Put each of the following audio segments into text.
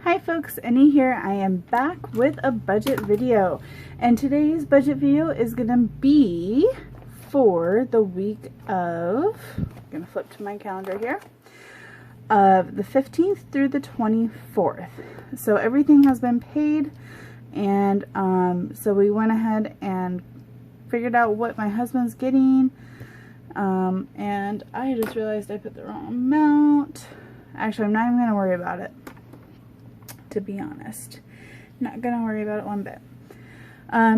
Hi folks, Annie here. I am back with a budget video, and today's budget video is going to be for the week of, I'm going to flip to my calendar here, of the 15th through the 24th. So everything has been paid, and so we went ahead and figured out what my husband's getting, and I just realized I put the wrong amount. Actually, I'm not even going to worry about it, to be honest. Not going to worry about it one bit.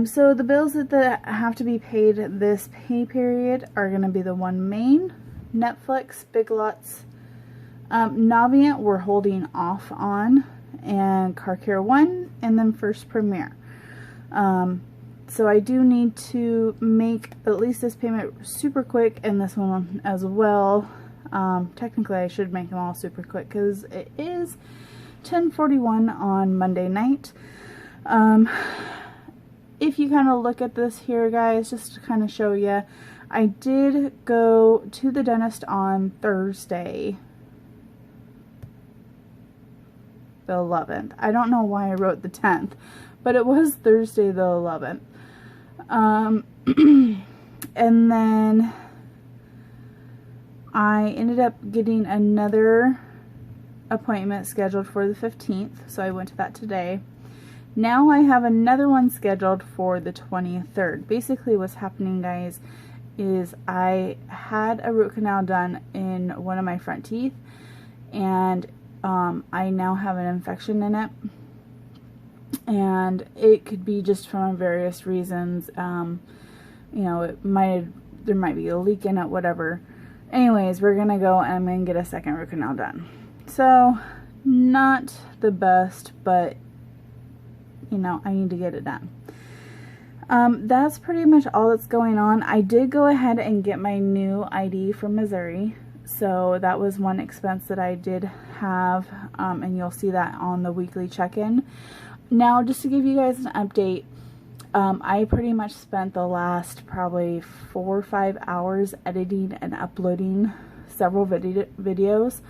So the bills that have to be paid this pay period are going to be the One Main, Netflix, Big Lots, Navient we're holding off on, and Car Care One, and then First Premier. So I do need to make at least this payment super quick, and this one as well. Technically I should make them all super quick because it is 10:41 on Monday night. If you kind of look at this here, guys, just to kind of show you, I did go to the dentist on Thursday, the 11th. I don't know why I wrote the 10th, but it was Thursday the 11th. And then I ended up getting another appointment scheduled for the 15th, so I went to that today. Now I have another one scheduled for the 23rd. Basically what's happening, guys, is I had a root canal done in one of my front teeth, and I now have an infection in it, and it could be just from various reasons. You know, there might be a leak in it, whatever. Anyways, we're gonna go and I'm gonna get a second root canal done. So, not the best, but, you know, I need to get it done. That's pretty much all that's going on. I did go ahead and get my new ID from Missouri. So, that was one expense that I did have, and you'll see that on the weekly check-in. Now, just to give you guys an update, I pretty much spent the last probably 4 or 5 hours editing and uploading several videos.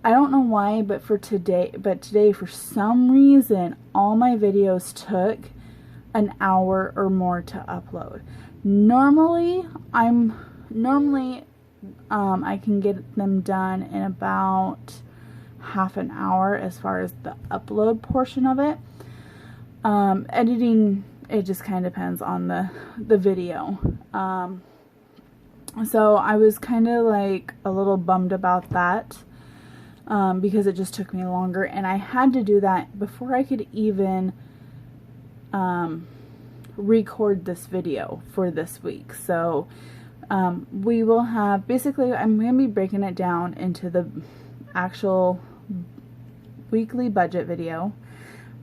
I don't know why, but today for some reason all my videos took an hour or more to upload. Normally I can get them done in about half an hour as far as the upload portion of it. Editing, it just kind of depends on the video. So I was kind of like a little bummed about that. Because it just took me longer, and I had to do that before I could even record this video for this week. So we will have, basically I'm going to be breaking it down into the actual weekly budget video.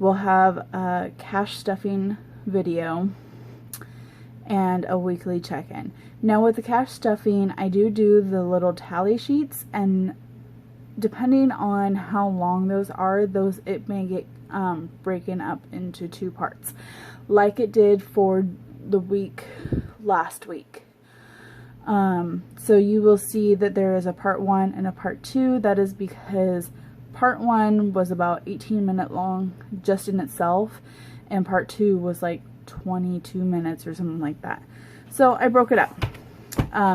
We'll have a cash stuffing video and a weekly check-in. Now with the cash stuffing, I do the little tally sheets, and depending on how long those are, it may get broken up into 2 parts, like it did for the week last week. So you will see that there is a part 1 and a part 2. That is because part 1 was about 18 minutes long just in itself, and part 2 was like 22 minutes or something like that. So I broke it up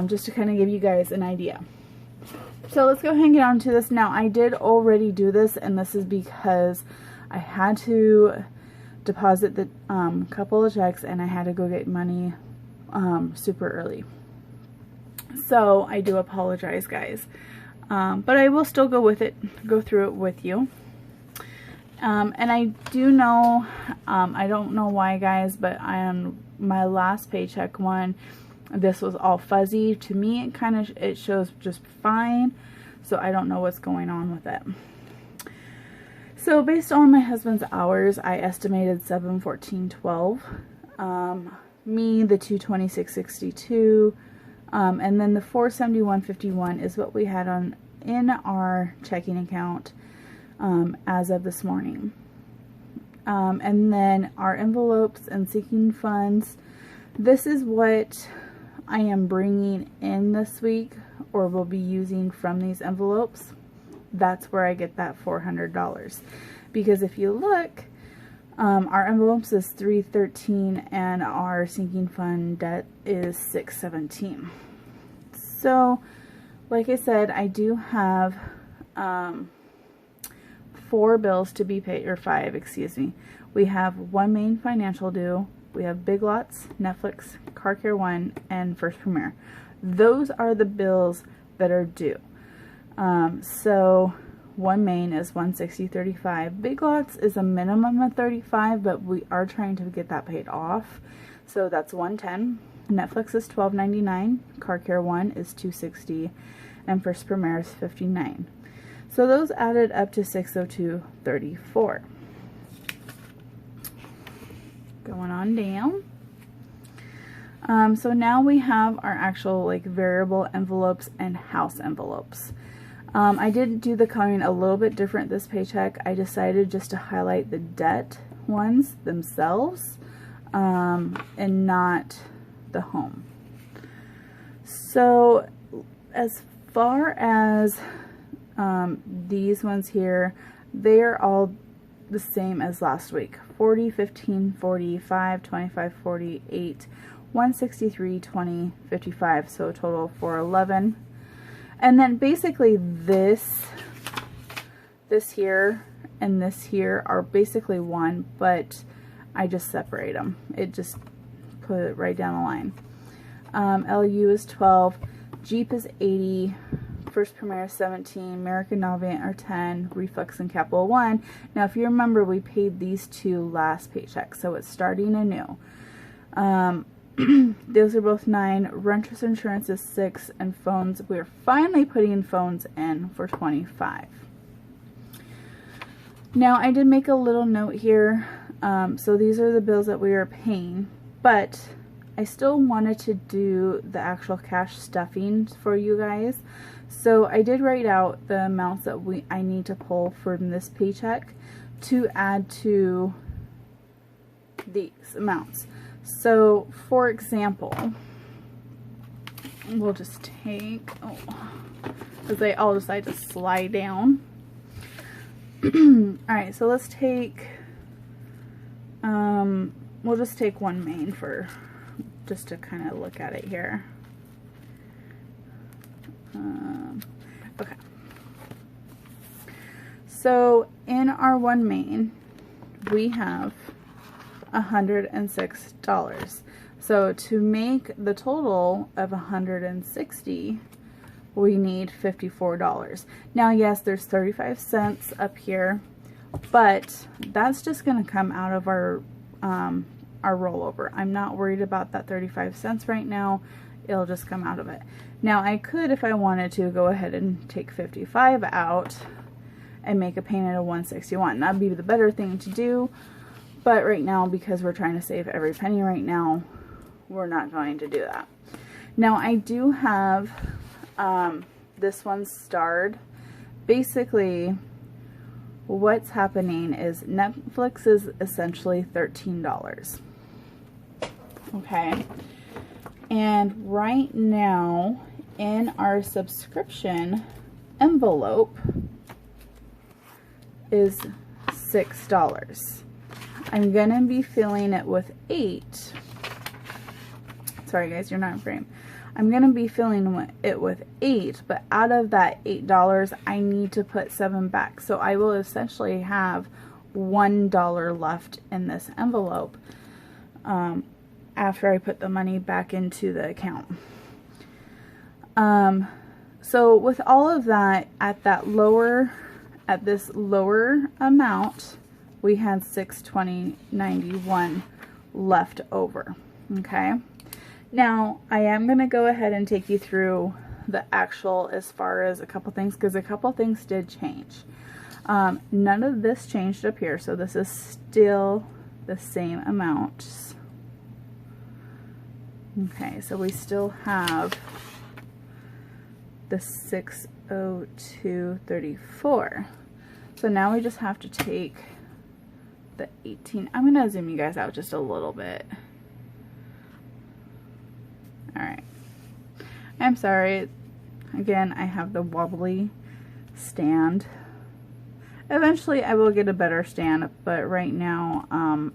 just to kind of give you guys an idea. So let's go ahead and get on to this. Now, I did already do this, and this is because I had to deposit the couple of checks, and I had to go get money super early. So I do apologize, guys. But I will still go through it with you. And I do know, I don't know why, guys, but on my last paycheck one, this was all fuzzy. To me, it shows just fine, so I don't know what's going on with it. So based on my husband's hours, I estimated $714.12. Me, the $226.62, and then the $471.51 is what we had in our checking account as of this morning. And then our envelopes and sinking funds. This is what I am bringing in this week, or will be using from these envelopes. That's where I get that $400. because if you look, our envelopes is $313 and our sinking fund debt is $617. So, like I said, I do have 4 bills to be paid, or 5, excuse me. We have one main financial due, we have Big Lots, Netflix, Car Care One, and First Premier. Those are the bills that are due. So one main is $160.35. Big Lots is a minimum of $35, but we are trying to get that paid off. So that's $110. Netflix is $12.99. Car Care One is $260, and First Premier is $59. So those added up to $602.34. Going on down. So now we have our actual like variable envelopes and house envelopes. I did do the coloring a little bit different this paycheck. I decided just to highlight the debt ones themselves and not the home. So as far as these ones here, they are all the same as last week. 40, 15, 45, 25, 48, 163, 20, 55, so a total of 411. And then basically this here and this here are basically one, but I just separate them. It just put it right down the line. LU is 12, Jeep is 80, First Premier is 17, American Navient are 10, Reflex and Capital One. Now if you remember, we paid these 2 last paycheck, so it's starting anew. Those are both 9, Renters Insurance is 6, and phones, we're finally putting phones in for 25. Now I did make a little note here, so these are the bills that we are paying, but I still wanted to do the actual cash stuffing for you guys. So I did write out the amounts that I need to pull from this paycheck to add to these amounts. So for example, we'll just take, because they all decide to slide down. Alright, so let's take, we'll just take one main for, just to kind of look at it here. Okay. So in our one main, we have $106. So to make the total of $160, we need $54. Now, yes, there's 35 cents up here, but that's just going to come out of our rollover. I'm not worried about that 35 cents right now. It'll just come out of it. Now, I could, if I wanted to, go ahead and take 55 out and make a payment of $161. That'd be the better thing to do. But right now, because we're trying to save every penny right now, we're not going to do that. Now, I do have this one starred. Basically, what's happening is Netflix is essentially $13. Okay. And right now, in our subscription envelope is $6. I'm going to be filling it with 8. Sorry guys, you're not in frame. I'm going to be filling it with 8, but out of that $8, I need to put 7 back. So I will essentially have $1 left in this envelope after I put the money back into the account. So with all of that, at this lower amount, we had $620.91 left over. Okay. Now I am going to go ahead and take you through the actual, as far as a couple things, because a couple things did change. None of this changed up here, so this is still the same amounts. Okay, so we still have the $602.34. So now we just have to take the 18. I'm going to zoom you guys out just a little bit. Alright. I'm sorry. Again, I have the wobbly stand. Eventually I will get a better stand, but right now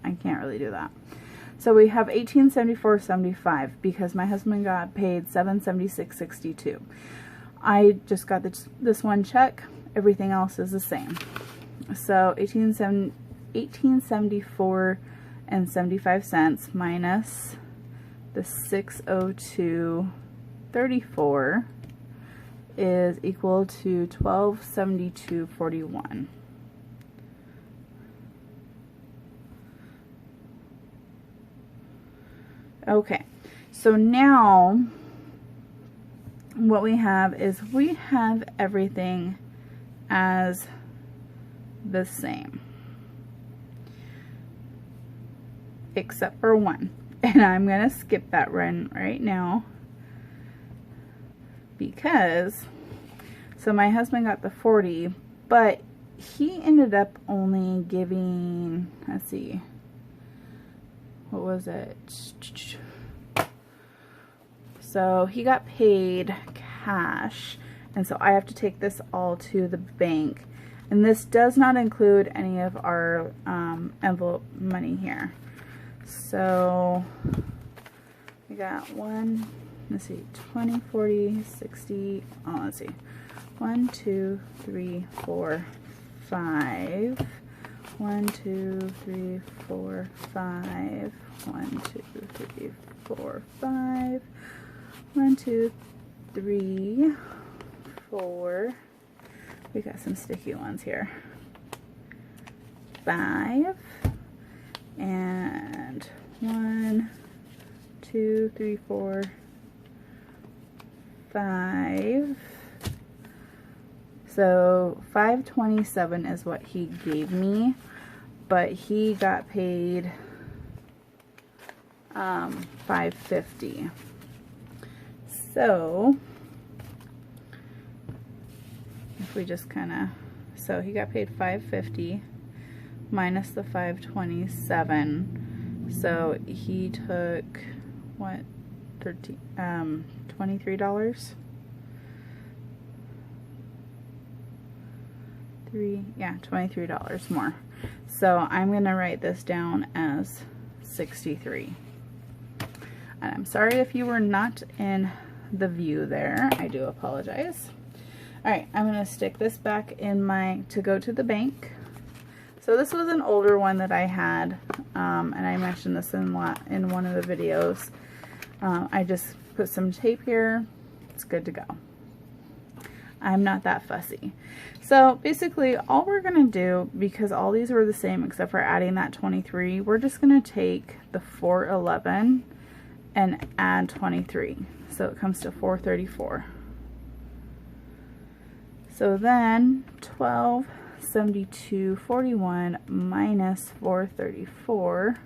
I can't really do that. So we have $1874.75 because my husband got paid $776.62. I just got this one check. Everything else is the same. So $1874.75 minus the $602.34 is equal to $1272.41. Okay, so now what we have is we have everything as the same except for one, and I'm gonna skip that run right now because so my husband got the 40, but he ended up only giving, let's see, what was it? So he got paid cash, and so I have to take this all to the bank, and this does not include any of our envelope money here. So we got one, let's see, 20, 40, 60, oh, let's see, 1, 2, 3, 4, 5. 1, 2, 3, 4, 5. 1, 2, 3, 4, 5. 1, 2, 3, 4. We got some sticky ones here. 5. And 1, 2, 3, 4, 5. So $527 is what he gave me, but he got paid $550. So if we just kind of, so he got paid $550 minus the $527. So he took what, $23? $23 more. So I'm gonna write this down as 63. And I'm sorry if you were not in the view there. I do apologize. Alright, I'm gonna stick this back in my to go to the bank. So this was an older one that I had, and I mentioned this in one of the videos. I just put some tape here. It's good to go. I'm not that fussy. So basically all we're going to do, because all these were the same except for adding that 23, we're just going to take the 411 and add 23. So it comes to 434. So then 1272.41 minus 434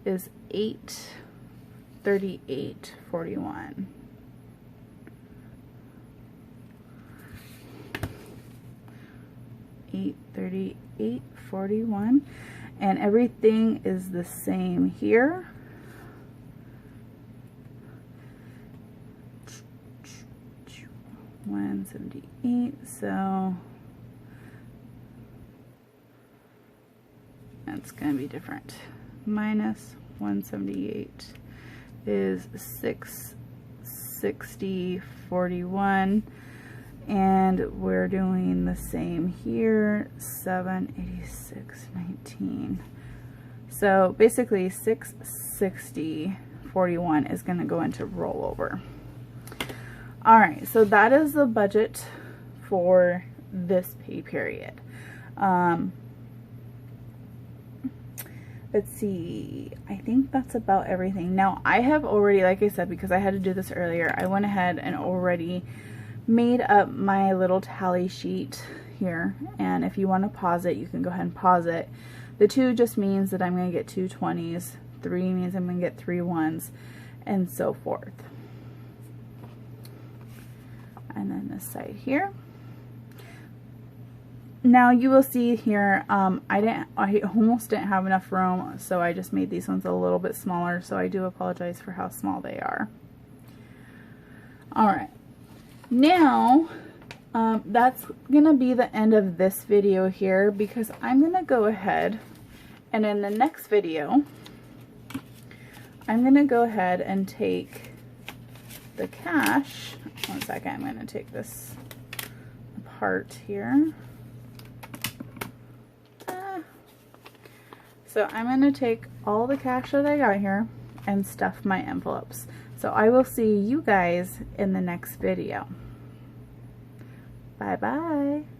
is 838.41. $838.41, and everything is the same here. $178, so that's going to be different. Minus 178 is 660.41. And we're doing the same here, 786.19. So basically 660.41 is going to go into rollover. Alright, so that is the budget for this pay period. Let's see, I think that's about everything. Now I have already, like I said, because I had to do this earlier, I went ahead and already made up my little tally sheet here, and if you want to pause it, you can go ahead and pause it. The 2 just means that I'm going to get 2 20s, 3 means I'm going to get 3 1s, and so forth. And then this side here. Now you will see here, I almost didn't have enough room, so I just made these ones a little bit smaller, so I do apologize for how small they are. Alright. Now, That's gonna be the end of this video here, because I'm gonna go ahead and in the next video I'm gonna go ahead and take the cash. One second, I'm gonna take this apart here. So I'm gonna take all the cash that I got here and stuff my envelopes. So I will see you guys in the next video. Bye bye.